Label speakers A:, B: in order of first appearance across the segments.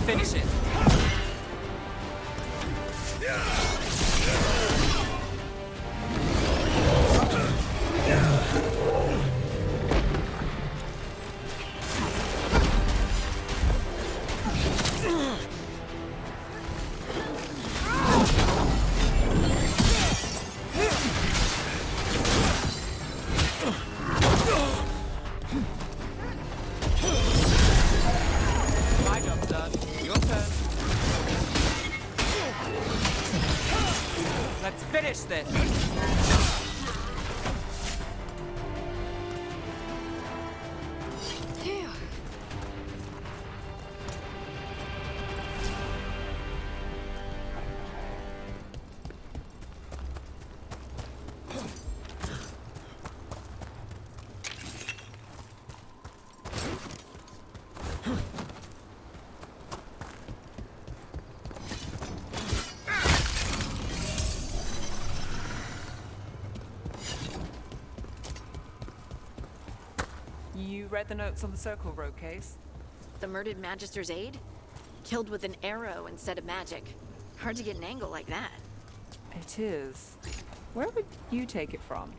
A: Finish it. My job's done. Your turn. Let's finish this. You read the notes on the Circle Road case?
B: The murdered Magister's aide? Killed with an arrow instead of magic. Hard to get an angle like that.
A: It is. Where would you take it from?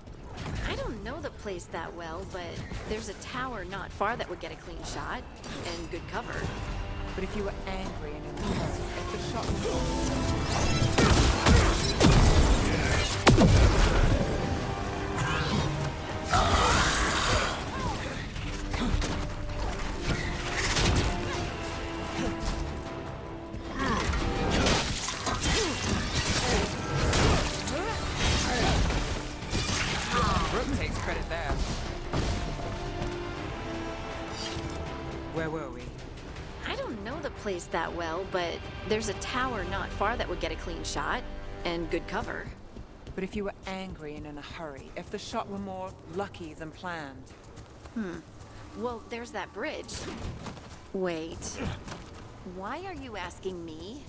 B: I don't know the place that well, but there's a tower not far that would get a clean shot. And good cover.
A: But if you were angry and in the hurry, if the shot was takes credit there. Where were we?
B: I don't know the place that well, but there's a tower not far that would get a clean shot. And good cover.
A: But if you were angry and in a hurry, if the shot were more lucky than planned.
B: Well, there's that bridge. Wait. Why are you asking me?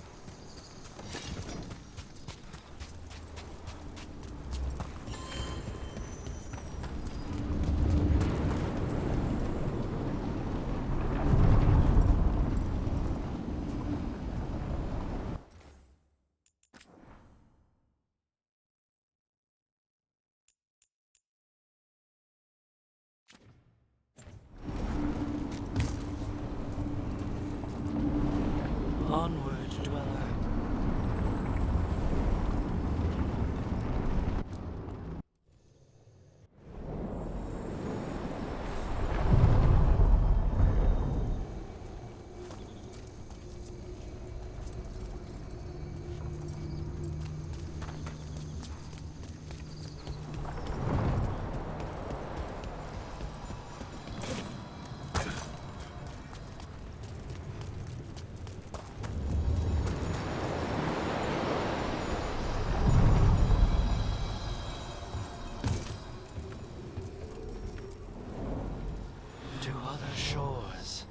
C: Onward, dweller. To other shores.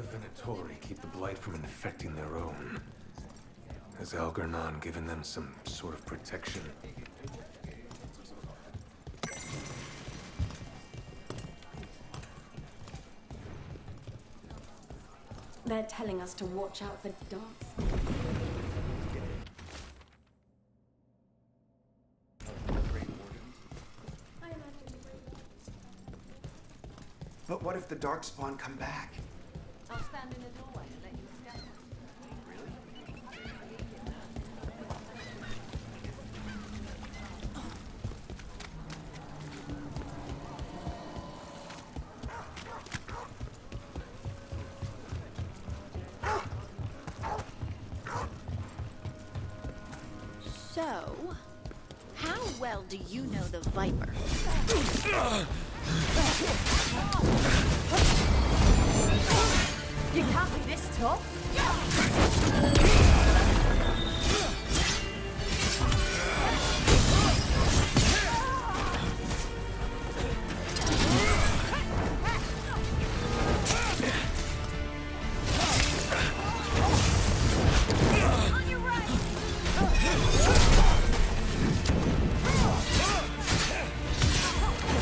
D: the Venatori keep the Blight from infecting their own? Has Algernon given them some sort of protection?
E: They're telling us to watch out for dogs.
F: But what if the Darkspawn come back?
G: I'll stand in the doorway and let you escape.
B: So, how well do you know the Viper?
G: You can't be this tough.
B: On your right!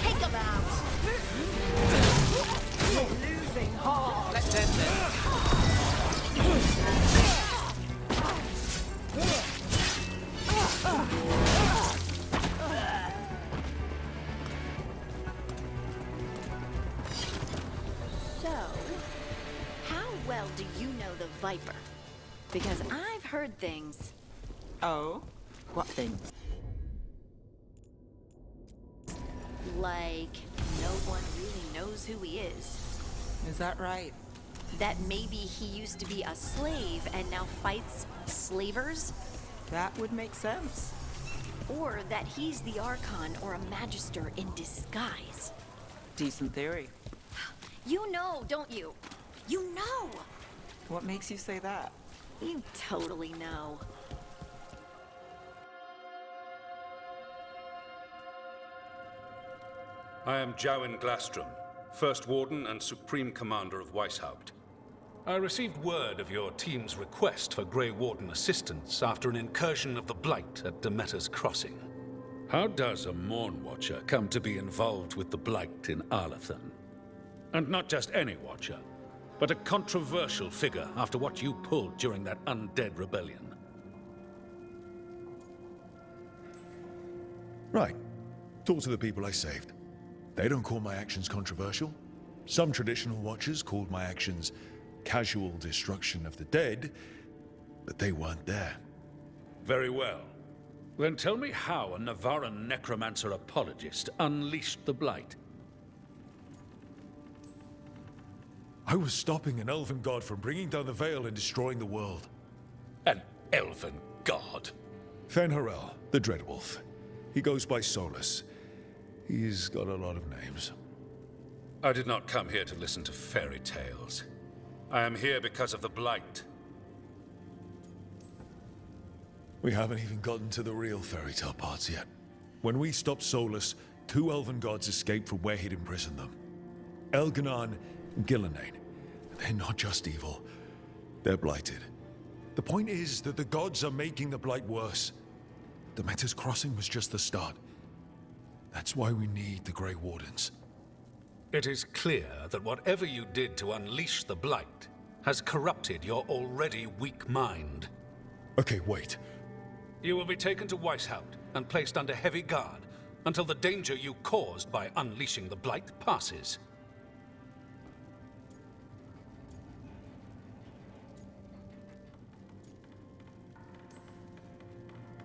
B: Take him out!
G: Losing hard.
A: Let's end this.
B: So, how well do you know the Viper? Because I've heard things.
A: Oh? What things?
B: Like, no one really knows who he is.
A: Is that right?
B: That maybe he used to be a slave and now fights slavers?
A: That would make sense.
B: Or that he's the Archon or a Magister in disguise.
A: Decent theory.
B: You know, don't you? You know!
A: What makes you say that?
B: You totally know.
H: I am Jowen Glastrom, First Warden and Supreme Commander of Weishaupt. I received word of your team's request for Grey Warden assistance after an incursion of the Blight at Demeter's Crossing. How does a Morn Watcher come to be involved with the Blight in Arlathan? And not just any Watcher, but a controversial figure after what you pulled during that undead rebellion.
I: Right. Talk to the people I saved. They don't call my actions controversial. Some traditional watchers called my actions casual destruction of the dead, but they weren't there.
H: Very well. Then tell me how a Navaran necromancer apologist unleashed the Blight.
I: I was stopping an elven god from bringing down the Veil and destroying the world.
H: An elven god?
I: Fen'Harel, the Dreadwolf. He goes by Solus. He's got a lot of names.
H: I did not come here to listen to fairy tales. I am here because of the Blight.
I: We haven't even gotten to the real fairy tale parts yet. When we stopped Solus, 2 elven gods escaped from where he'd imprisoned them. Elganon and Gillenane. They're not just evil. They're blighted. The point is that the gods are making the Blight worse. Demeter's Crossing was just the start. That's why we need the Grey Wardens.
H: It is clear that whatever you did to unleash the Blight has corrupted your already weak mind.
I: Okay, wait.
H: You will be taken to Weishaupt and placed under heavy guard until the danger you caused by unleashing the Blight passes.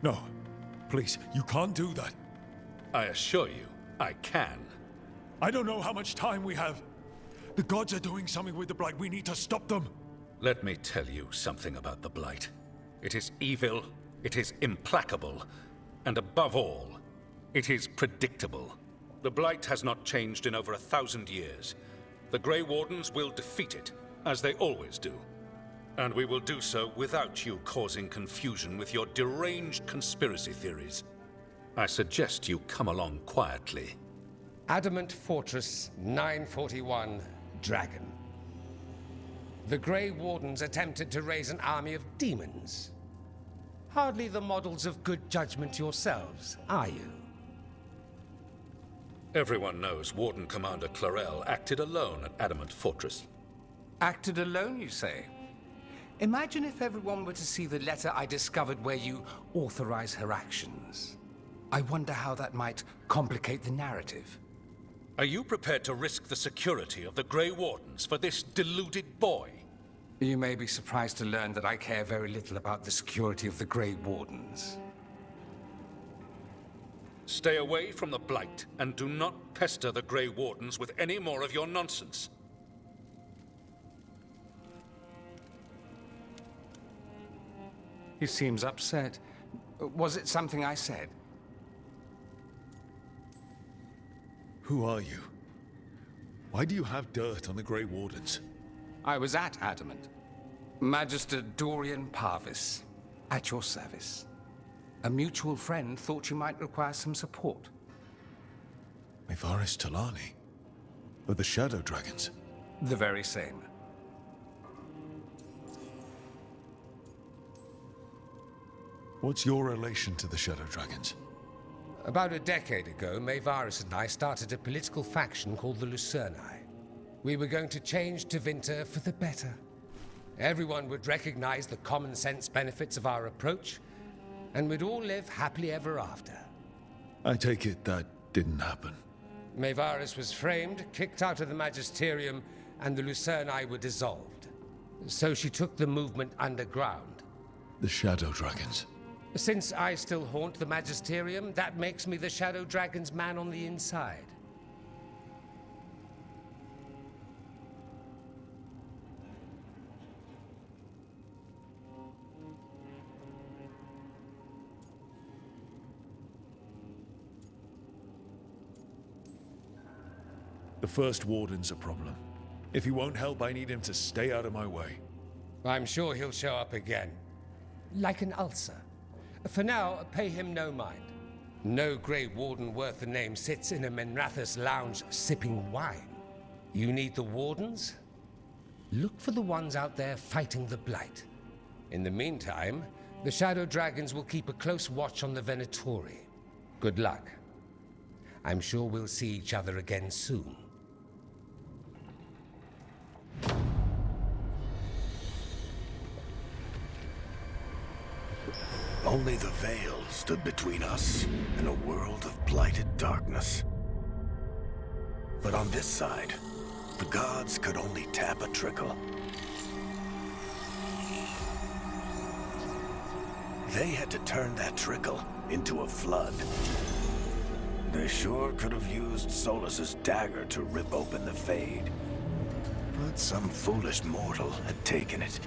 I: No, please, you can't do that.
H: I assure you, I can.
I: I don't know how much time we have. The gods are doing something with the Blight. We need to stop them.
H: Let me tell you something about the Blight. It is evil, it is implacable, and above all, it is predictable. The Blight has not changed in over 1,000 years. The Grey Wardens will defeat it, as they always do. And we will do so without you causing confusion with your deranged conspiracy theories. I suggest you come along quietly.
J: Adamant Fortress 941 Dragon. The Grey Wardens attempted to raise an army of demons. Hardly the models of good judgment yourselves, are you?
H: Everyone knows Warden Commander Clarel acted alone at Adamant Fortress.
J: Acted alone, you say? Imagine if everyone were to see the letter I discovered where you authorize her actions. I wonder how that might complicate the narrative.
H: Are you prepared to risk the security of the Grey Wardens for this deluded boy?
J: You may be surprised to learn that I care very little about the security of the Grey Wardens.
H: Stay away from the Blight, and do not pester the Grey Wardens with any more of your nonsense.
J: He seems upset. Was it something I said?
I: Who are you? Why do you have dirt on the Grey Wardens?
J: I was at Adamant. Magister Dorian Parvis, at your service. A mutual friend thought you might require some support.
I: Mevaris Talani? Of the Shadow Dragons?
J: The very same.
I: What's your relation to the Shadow Dragons?
J: About a decade ago, Mevaris and I started a political faction called the Lucerni. We were going to change Tevinter for the better. Everyone would recognize the common sense benefits of our approach, and we'd all live happily ever after.
I: I take it that didn't happen.
J: Mevaris was framed, kicked out of the Magisterium, and the Lucerni were dissolved. So she took the movement underground.
I: The Shadow Dragons.
J: Since I still haunt the Magisterium, that makes me the Shadow Dragon's man on the inside.
I: The First Warden's a problem. If he won't help, I need him to stay out of my way.
J: I'm sure he'll show up again. Like an ulcer. For now, pay him no mind. No Grey Warden worth the name sits in a Menrathus lounge sipping wine. You need the Wardens? Look for the ones out there fighting the Blight. In the meantime, the Shadow Dragons will keep a close watch on the Venatori. Good luck. I'm sure we'll see each other again soon.
K: Only the veil stood between us and a world of blighted darkness. But on this side, the gods could only tap a trickle. They had to turn that trickle into a flood. They sure could have used Solus's dagger to rip open the Fade. But some foolish mortal had taken it.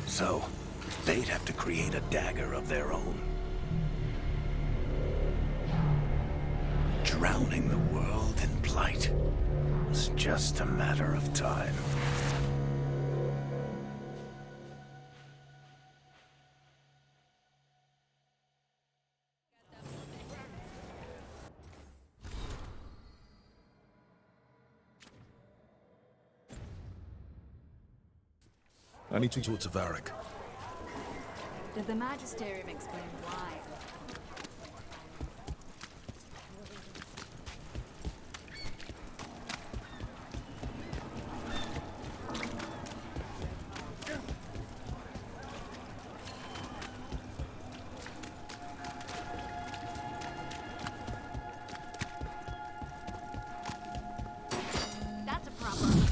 K: So, they'd have to create a dagger of their own. Drowning the world in blight was just a matter of time.
I: I need to talk to Varric.
B: Did the Magisterium explain why?
G: That's a problem.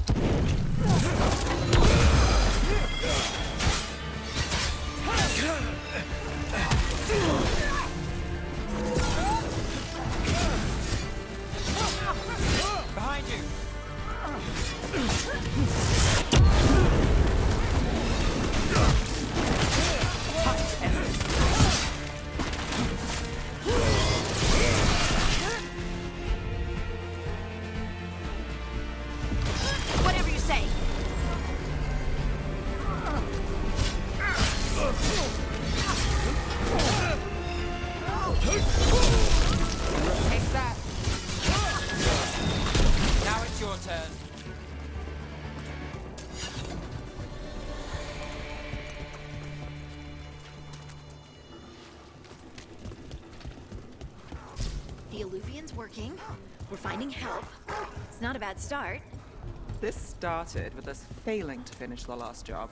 K: Ugh!
B: Diluvian's working. We're finding help. It's not a bad start.
A: This started with us failing to finish the last job.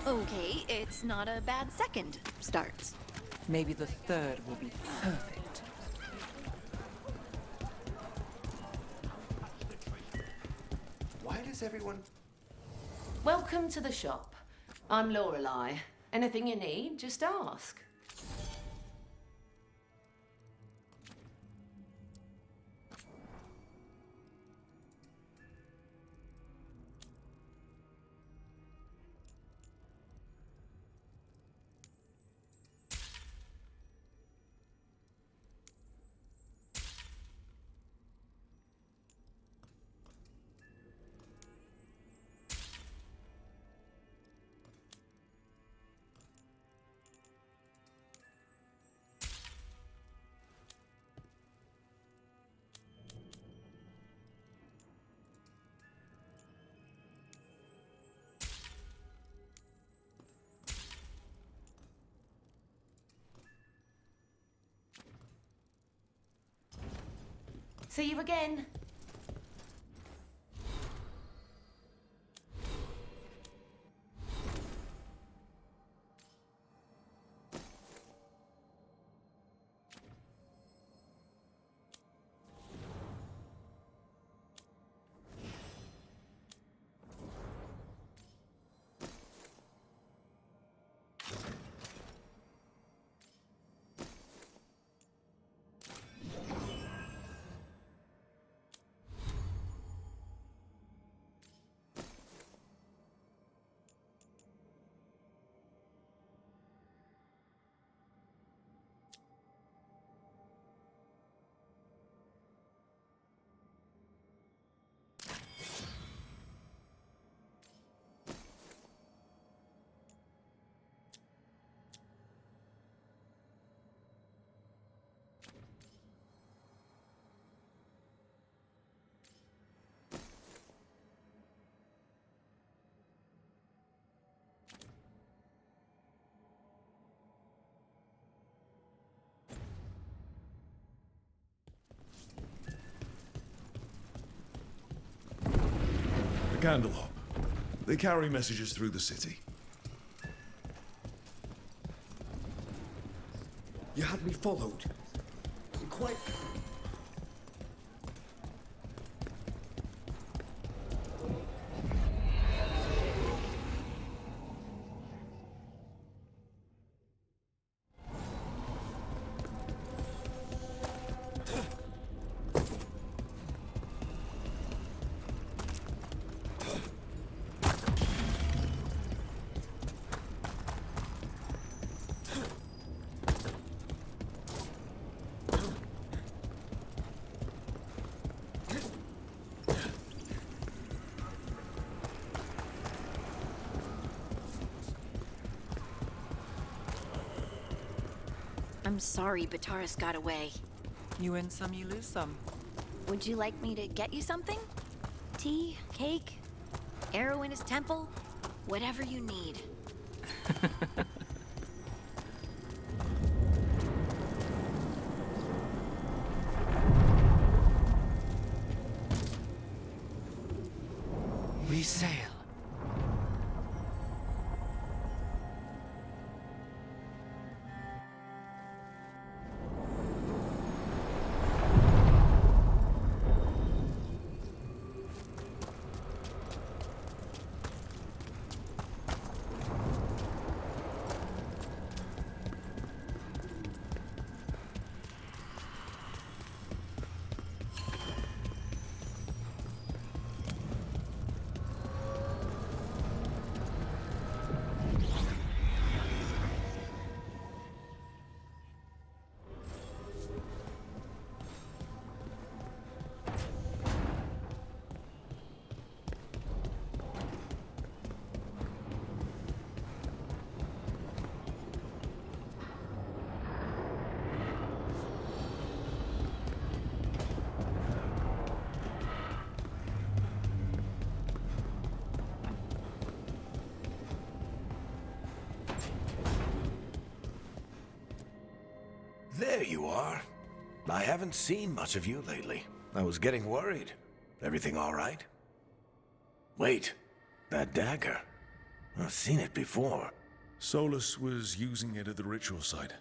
B: Okay, it's not a bad second start.
A: Maybe the third will be perfect.
F: Why does everyone...
L: Welcome to the shop. I'm Lorelei. Anything you need, just ask. See you again.
I: Candlehop. They carry messages through the city.
M: You had me followed. Quite...
B: I'm sorry Bataris got away.
A: You win some, you lose some.
B: Would you like me to get you something? Tea? Cake? Arrow in his temple? Whatever you need.
C: We sail.
K: There you are. I haven't seen much of you lately. I was getting worried. Everything all right? Wait, that dagger. I've seen it before.
I: Solus was using it at the ritual site.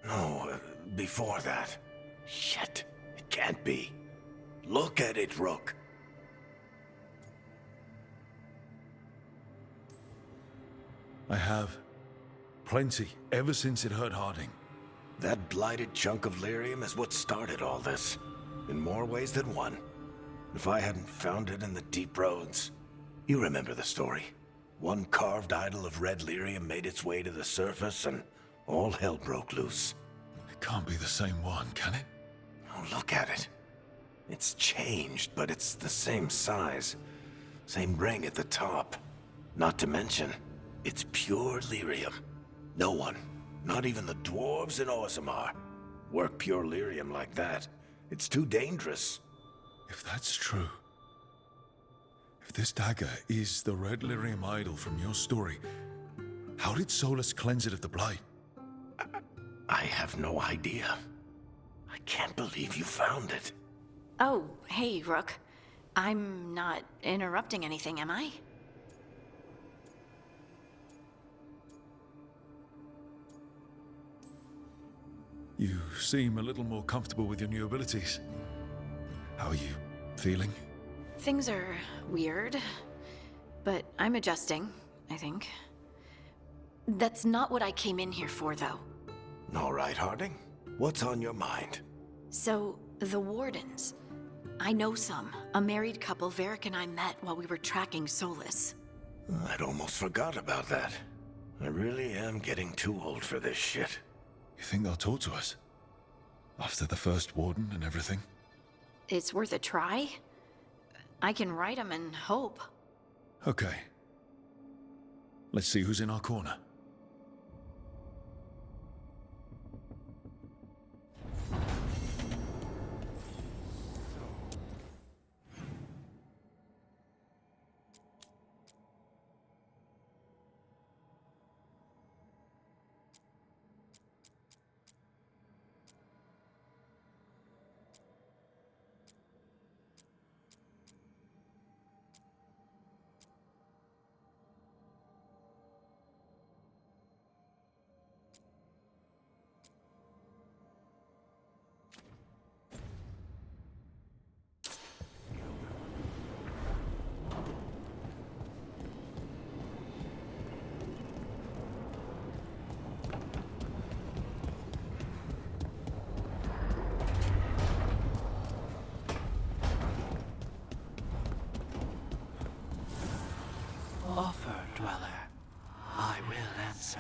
K: No, before that. Shit, it can't be. Look at it, Rook.
I: I have. Plenty, ever since it hurt Harding.
K: That blighted chunk of lyrium is what started all this. In more ways than one. If I hadn't found it in the deep roads. You remember the story. One carved idol of red lyrium made its way to the surface and all hell broke loose.
I: It can't be the same one, can it?
K: Oh, look at it. It's changed, but it's the same size. Same ring at the top. Not to mention, it's pure lyrium. No one, not even the dwarves in Orzammar, work pure lyrium like that. It's too dangerous.
I: If that's true, if this dagger is the red lyrium idol from your story, how did Solus cleanse it of the blight?
K: I have no idea. I can't believe you found it.
B: Oh, hey, Rook. I'm not interrupting anything, am I?
I: You seem a little more comfortable with your new abilities. How are you feeling?
B: Things are weird, but I'm adjusting, I think. That's not what I came in here for, though.
K: All right, Harding. What's on your mind?
B: So, the Wardens. I know some. A married couple Varric and I met while we were tracking Solus.
K: I'd almost forgot about that. I really am getting too old for this shit.
I: You think they'll talk to us? After the first warden and everything?
B: It's worth a try. I can write them and hope.
I: Okay. Let's see who's in our corner.
C: Offer, Dweller. I will answer.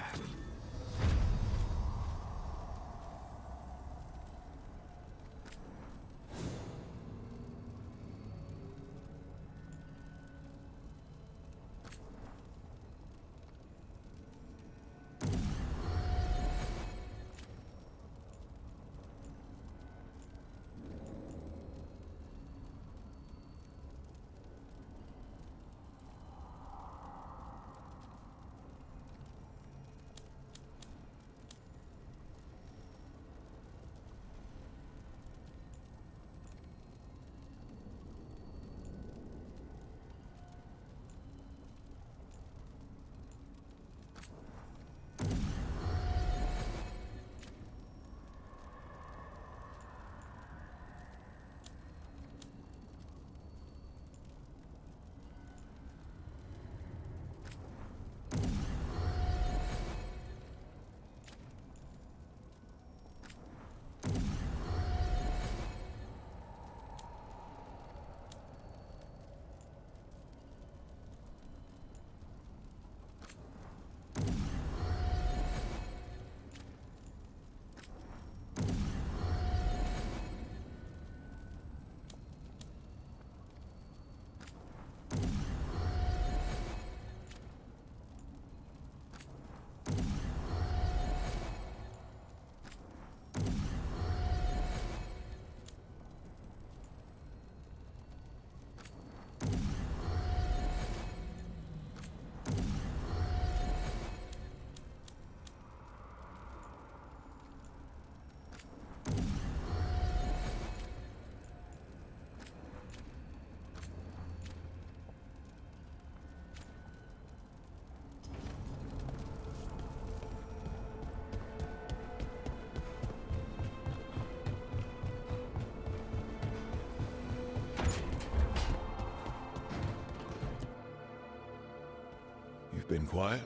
I: You've been quiet?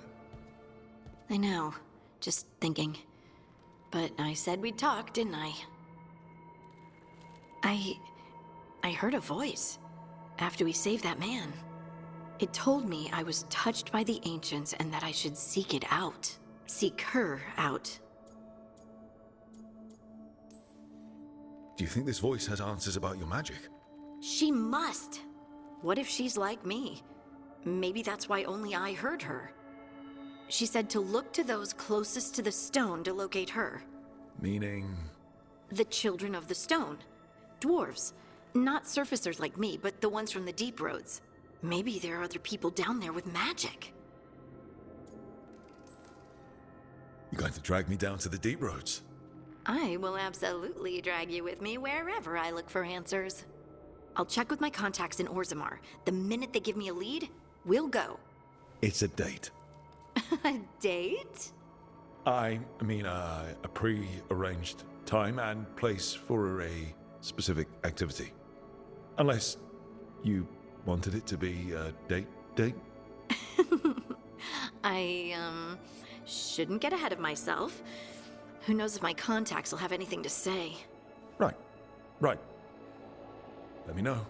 B: I know. Just thinking. But I said we'd talk, didn't I? I heard a voice after we saved that man. It told me I was touched by the Ancients and that I should seek it out. Seek her out.
I: Do you think this voice has answers about your magic?
B: She must! What if she's like me? Maybe that's why only I heard her. She said to look to those closest to the stone to locate her.
I: Meaning?
B: The children of the stone. Dwarves. Not surfacers like me, but the ones from the deep roads. Maybe there are other people down there with magic.
I: You're going to drag me down to the deep roads?
B: I will absolutely drag you with me wherever I look for answers. I'll check with my contacts in Orzammar. The minute they give me a lead, we'll go.
I: It's a date.
B: A date?
I: I mean, a pre-arranged time and place for a specific activity. Unless you wanted it to be a date?
B: I, shouldn't get ahead of myself. Who knows if my contacts will have anything to say.
I: Right. Let me know.